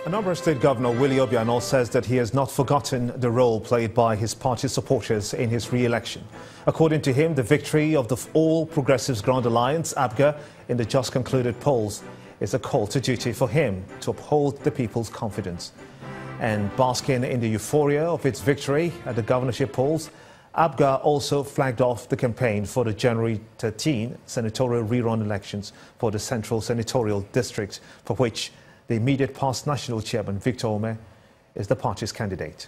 Anambra State Governor Willie Obiano says that he has not forgotten the role played by his party supporters in his re-election. According to him, the victory of the All Progressives Grand Alliance, APGA, in the just concluded polls is a call to duty for him to uphold the people's confidence. And basking in the euphoria of its victory at the governorship polls, APGA also flagged off the campaign for the January 13 senatorial rerun elections for the Central Senatorial District, for which the immediate past national chairman, Victor Ome, is the party's candidate.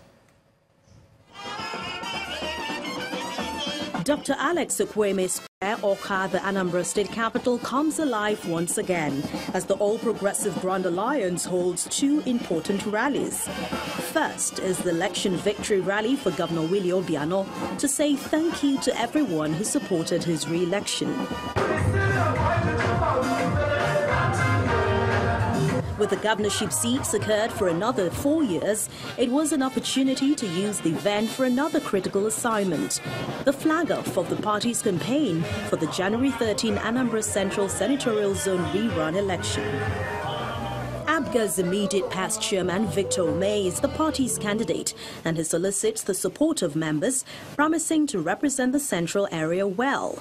Dr. Alex Ekwueme Square, Awka, the Anambra State capital, comes alive once again as the All Progressive Grand Alliance holds two important rallies. First is the election victory rally for Governor Willie Obiano to say thank you to everyone who supported his re-election. With the governorship seat secured for another 4 years, it was an opportunity to use the event for another critical assignment: the flag-off of the party's campaign for the January 13 Anambra Central Senatorial Zone rerun election. APGA's immediate past chairman, Victor Ome, is the party's candidate, and he solicits the support of members, promising to represent the central area well.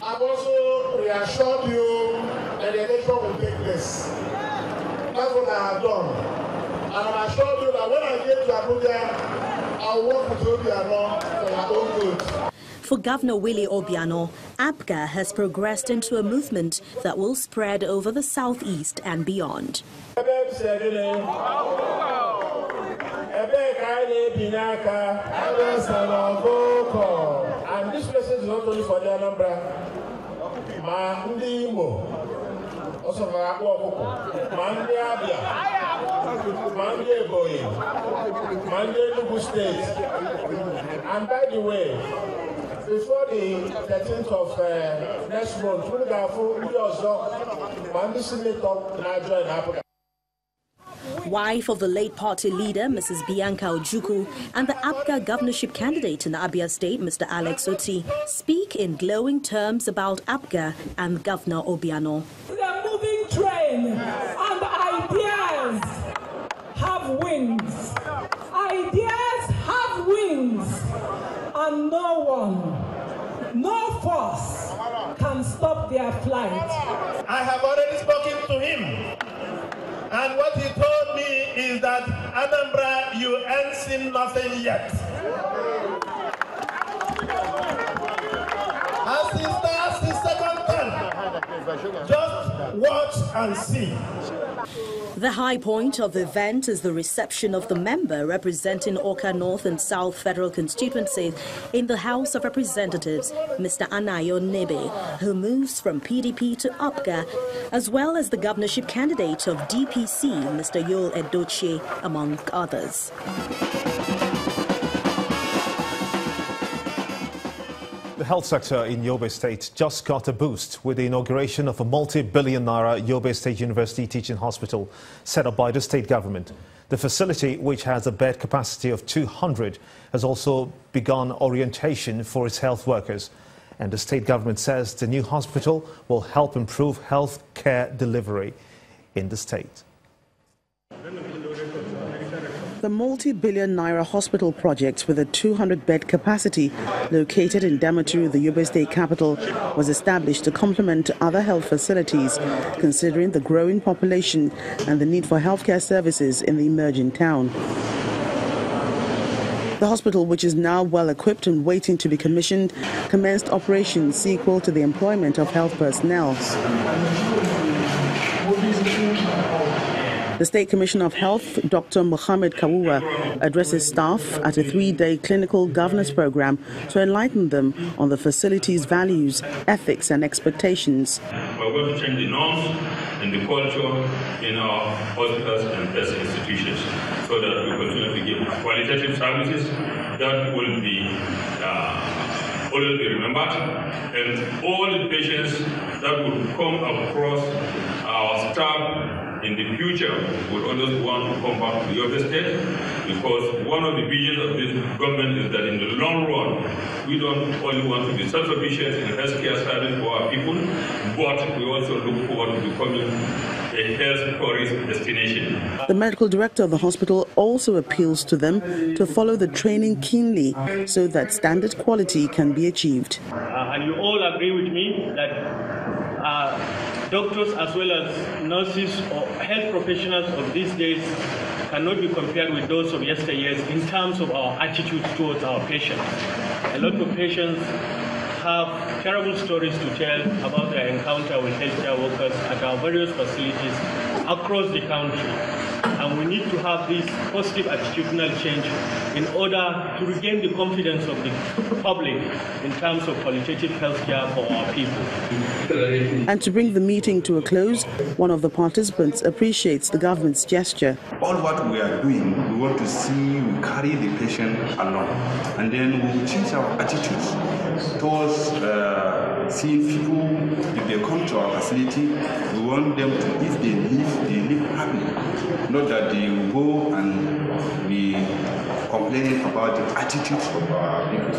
I've also reassured you that the election will take place. That's what I have done. And I'm assured you that when I get to Abuja, I'll work with Obiano for your own good. For Governor Willie Obiano, APGA has progressed into a movement that will spread over the southeast and beyond. And this message is not only for the Anambra. Also for Mande Abia, Mande Boy, Mande Lugu State. And by the way, before the 13th of next month, we also Mande Senator Naira in Africa. Wife of the late party leader, Mrs. Bianca Ojukwu, and the APGA governorship candidate in Abia State, Mr. Alex Oti, speak in glowing terms about APGA and Governor Obiano. The moving train and ideas have wings. Ideas have wings, and no one, no force can stop their flight. I have already spoken to him. And what he told me is that, Anambra, you ain't seen nothing yet. As he starts his second term, just watch and see. The high point of the event is the reception of the member representing Awka North and South Federal Constituencies in the House of Representatives, Mr. Anayo Nebe, who moves from PDP to APGA, as well as the governorship candidate of DPC, Mr. Yul Edochie, among others. The health sector in Yobe State just got a boost with the inauguration of a multi-billion naira Yobe State University Teaching Hospital set up by the state government. The facility, which has a bed capacity of 200, has also begun orientation for its health workers. And the state government says the new hospital will help improve health care delivery in the state. The multi-billion naira hospital project with a 200-bed capacity located in Damaturu, the Yobe State capital, was established to complement other health facilities, considering the growing population and the need for healthcare services in the emerging town. The hospital, which is now well equipped and waiting to be commissioned, commenced operations sequel to the employment of health personnel. The State Commissioner of Health, Dr. Mohammed Kawuwa, addresses staff at a 3-day clinical governance program to enlighten them on the facility's values, ethics and expectations. We're going to change the norms and the culture in our hospitals and health institutions so that we continue to give qualitative services that will be always be remembered, and all the patients that will come across our staff in the future would always want to come back to Yobe State, because one of the visions of this government is that in the long run, we don't only want to be self-sufficient in healthcare service for our people, but we also look forward to becoming a a health tourist destination. The medical director of the hospital also appeals to them to follow the training keenly so that standard quality can be achieved. And you all agree with me that doctors as well as nurses or health professionals of these days cannot be compared with those of yesteryears in terms of our attitude towards our patients. A lot of patients have terrible stories to tell about their encounter with healthcare workers at our various facilities across the country. And we need to have this positive attitudinal change in order to regain the confidence of the public in terms of qualitative healthcare for our people. And to bring the meeting to a close, one of the participants appreciates the government's gesture. All what we are doing, we want to see we carry the patient along, and then we will change our attitudes towards seeing people. If they come to our facility, we want them to, if they live happy, not that they will go and be complaining about the attitudes of our people.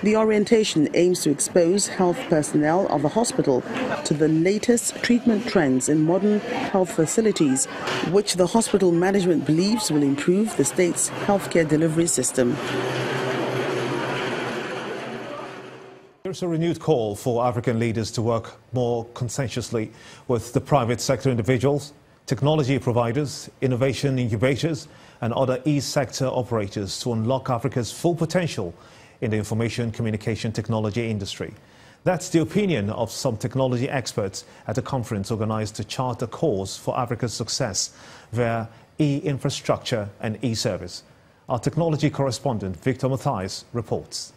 The orientation aims to expose health personnel of the hospital to the latest treatment trends in modern health facilities, which the hospital management believes will improve the state's healthcare delivery system. There's a renewed call for African leaders to work more conscientiously with the private sector individuals, technology providers, innovation incubators and other e-sector operators to unlock Africa's full potential in the information communication technology industry. That's the opinion of some technology experts at a conference organized to chart a course for Africa's success via e-infrastructure and e-service. Our technology correspondent Victor Mathias reports.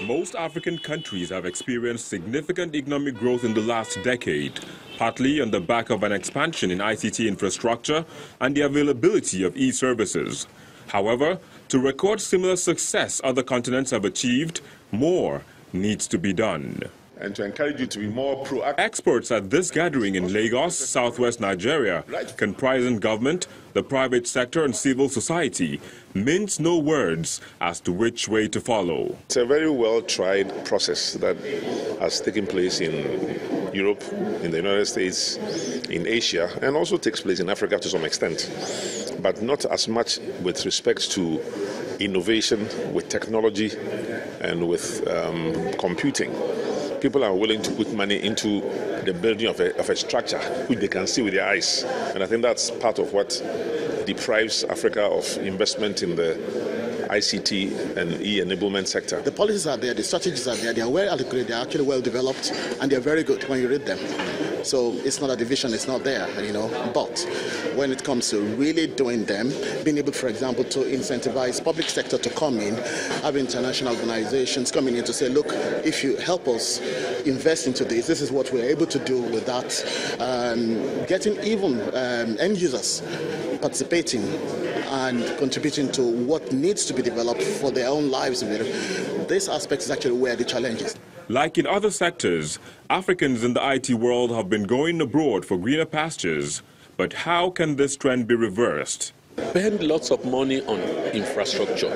Most African countries have experienced significant economic growth in the last decade, partly on the back of an expansion in ICT infrastructure and the availability of e-services. However, to record similar success other continents have achieved, more needs to be done. And to encourage you to be more proactive. Experts at this gathering in Lagos, southwest Nigeria, comprising government, the private sector and civil society, mince no words as to which way to follow. It's a very well-tried process that has taken place in Europe, in the United States, in Asia, and also takes place in Africa to some extent, but not as much with respect to innovation, with technology, and with computing. People are willing to put money into the building of a structure which they can see with their eyes. And I think that's part of what deprives Africa of investment in the ICT and e-enablement sector. The policies are there, the strategies are there, they are well articulated, they are actually well developed, and they are very good when you read them. So it's not a division, it's not there, But when it comes to really doing them, being able, for example, to incentivize public sector to come in, have international organizations coming in to say, look, if you help us invest into this is what we're able to do with that. Getting even end users participating and contributing to what needs to be developed for their own lives. This aspect is actually where the challenge is. Like in other sectors, Africans in the IT world have been going abroad for greener pastures. But how can this trend be reversed? Spend lots of money on infrastructure.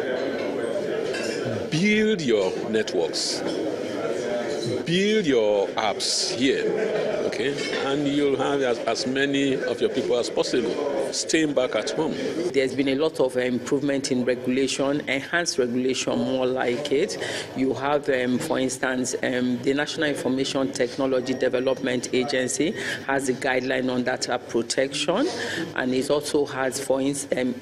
Build your networks. Build your apps here, okay? And you'll have as many of your people as possible staying back at home. There's been a lot of improvement in regulation, enhanced regulation, more like it. You have, for instance, the National Information Technology Development Agency has a guideline on data protection, and it also has, for instance,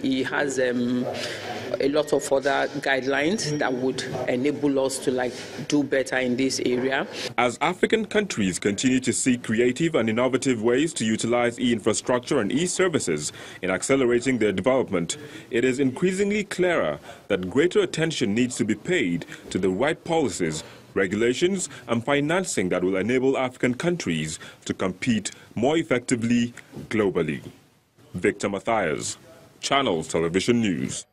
a lot of other guidelines that would enable us to do better in this area. As African countries continue to seek creative and innovative ways to utilize e-infrastructure and e-services in accelerating their development, it is increasingly clearer that greater attention needs to be paid to the right policies, regulations and financing that will enable African countries to compete more effectively globally. Victor Mathias, Channels Television News.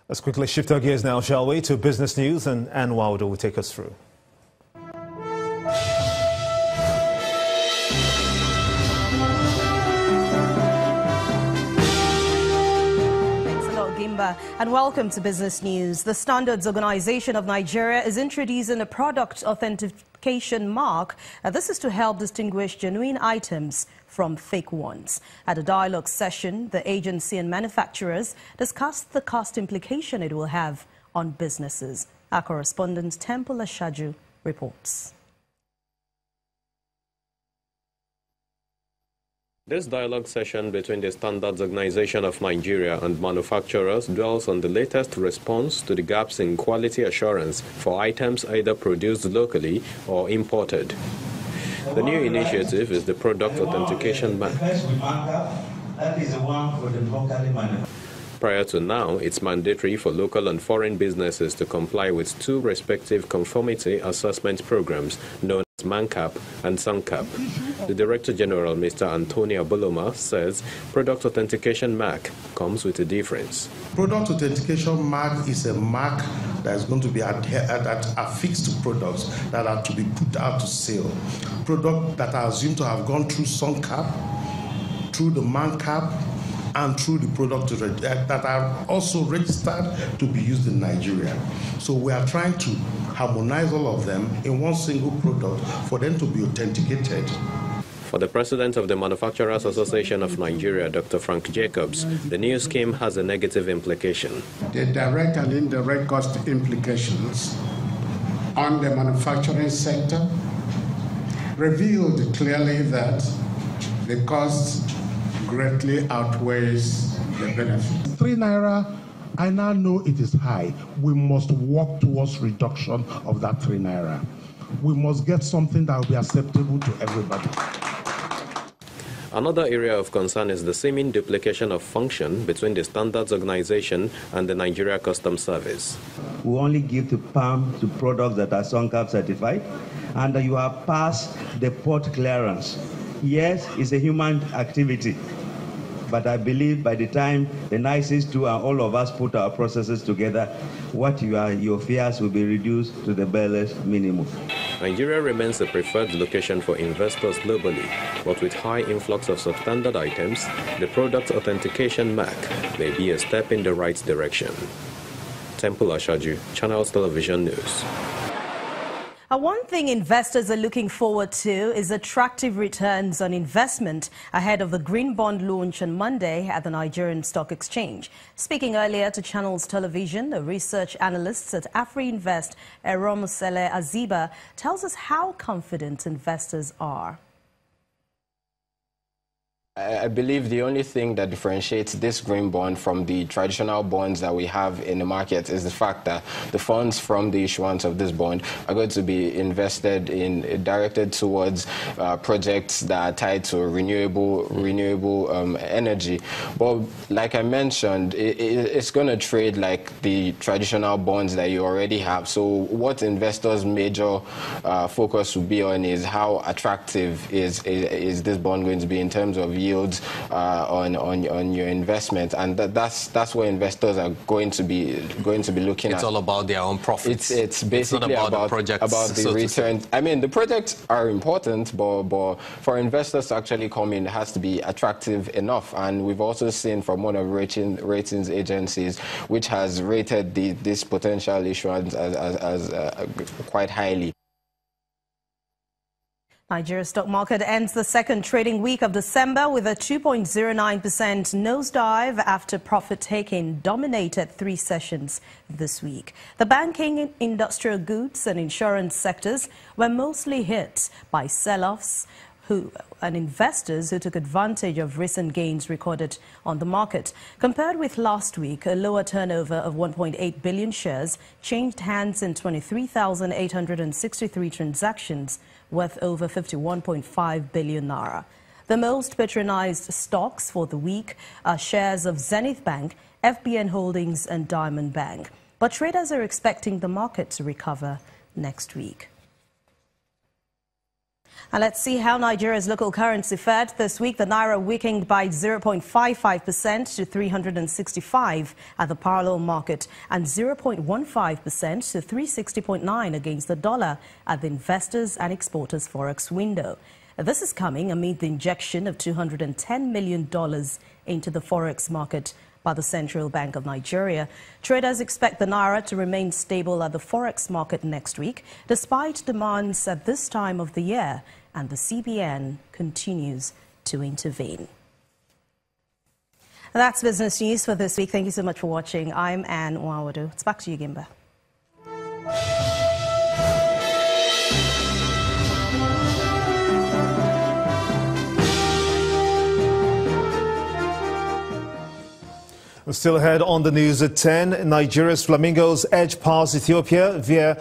Let's quickly shift our gears now, shall we, to business news, and Ann Wilder will take us through. And welcome to Business News. The Standards Organization of Nigeria is introducing a product authentication mark. This is to help distinguish genuine items from fake ones. At a dialogue session, the agency and manufacturers discussed the cost implication it will have on businesses. Our correspondent Temple Ashaju reports. This dialogue session between the Standards Organization of Nigeria and manufacturers dwells on the latest response to the gaps in quality assurance for items either produced locally or imported. The new initiative is the Product Authentication Mark. That is the one for the locally manufactured. Prior to now, it's mandatory for local and foreign businesses to comply with two respective conformity assessment programs known as MANCAP and SANCAP. The Director General, Mr. Antonio Boloma, says Product Authentication Mark comes with a difference. Product Authentication Mark is a mark that is going to be affixed to products that are to be put out to sale. Products that are assumed to have gone through SANCAP, through the MANCAP, and through the product that are also registered to be used in Nigeria. So we are trying to harmonize all of them in one single product for them to be authenticated. For the president of the Manufacturers Association of Nigeria, Dr. Frank Jacobs, the new scheme has a negative implication. The direct and indirect cost implications on the manufacturing sector revealed clearly that the cost greatly outweighs the benefit. 3 Naira, I now know it is high. We must work towards reduction of that 3 Naira. We must get something that will be acceptable to everybody. Another area of concern is the seeming duplication of function between the Standards Organization and the Nigeria Customs Service. We only give the palm to products that are SANCAP certified, and you have passed the port clearance. Yes, it's a human activity, but I believe by the time the NICEs do and all of us put our processes together, what your fears will be reduced to the barest minimum. Nigeria remains a preferred location for investors globally, but with high influx of substandard items, the Product Authentication Mark may be a step in the right direction. Temple Ashaju, Channels Television News. One thing investors are looking forward to is attractive returns on investment ahead of the green bond launch on Monday at the Nigerian Stock Exchange. Speaking earlier to Channels Television, a research analyst at AfriInvest, Eromosele Aziba, tells us how confident investors are. I believe the only thing that differentiates this green bond from the traditional bonds that we have in the market is the fact that the funds from the issuance of this bond are going to be directed towards projects that are tied to renewable energy. But like I mentioned, it's going to trade like the traditional bonds that you already have. So what investors' major focus will be on is how attractive is this bond going to be in terms of yields on your investment, and that's where investors are going to be looking at. It's all about their own profits. It's basically about the projects, about the returns. I mean, the projects are important, but for investors to actually come in, it has to be attractive enough. And we've also seen from one of ratings agencies, which has rated this potential issuance as quite highly. Nigeria's stock market ends the second trading week of December with a 2.09% nosedive after profit-taking dominated 3 sessions this week. The banking, industrial goods and insurance sectors were mostly hit by sell-offs and investors who took advantage of recent gains recorded on the market. Compared with last week, a lower turnover of 1.8 billion shares changed hands in 23,863 transactions worth over 51.5 billion naira. The most patronized stocks for the week are shares of Zenith Bank, FBN Holdings and Diamond Bank. But traders are expecting the market to recover next week. And let's see how Nigeria's local currency fared this week. The Naira weakened by 0.55% to 365 at the parallel market and 0.15% to 360.9 against the dollar at the investors and exporters forex window. This is coming amid the injection of $210 million into the forex market by the Central Bank of Nigeria. Traders expect the Naira to remain stable at the forex market next week, despite demands at this time of the year, and the CBN continues to intervene. That's business news for this week. Thank you so much for watching. I'm Anne Nwawadu. It's back to you, Gimba. Still ahead on the news at 10, Nigeria's Flamingos edge past Ethiopia via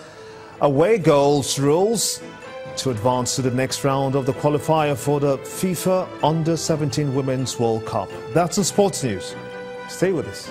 away goals rules to advance to the next round of the qualifier for the FIFA Under-17 Women's World Cup. That's in sports news. Stay with us.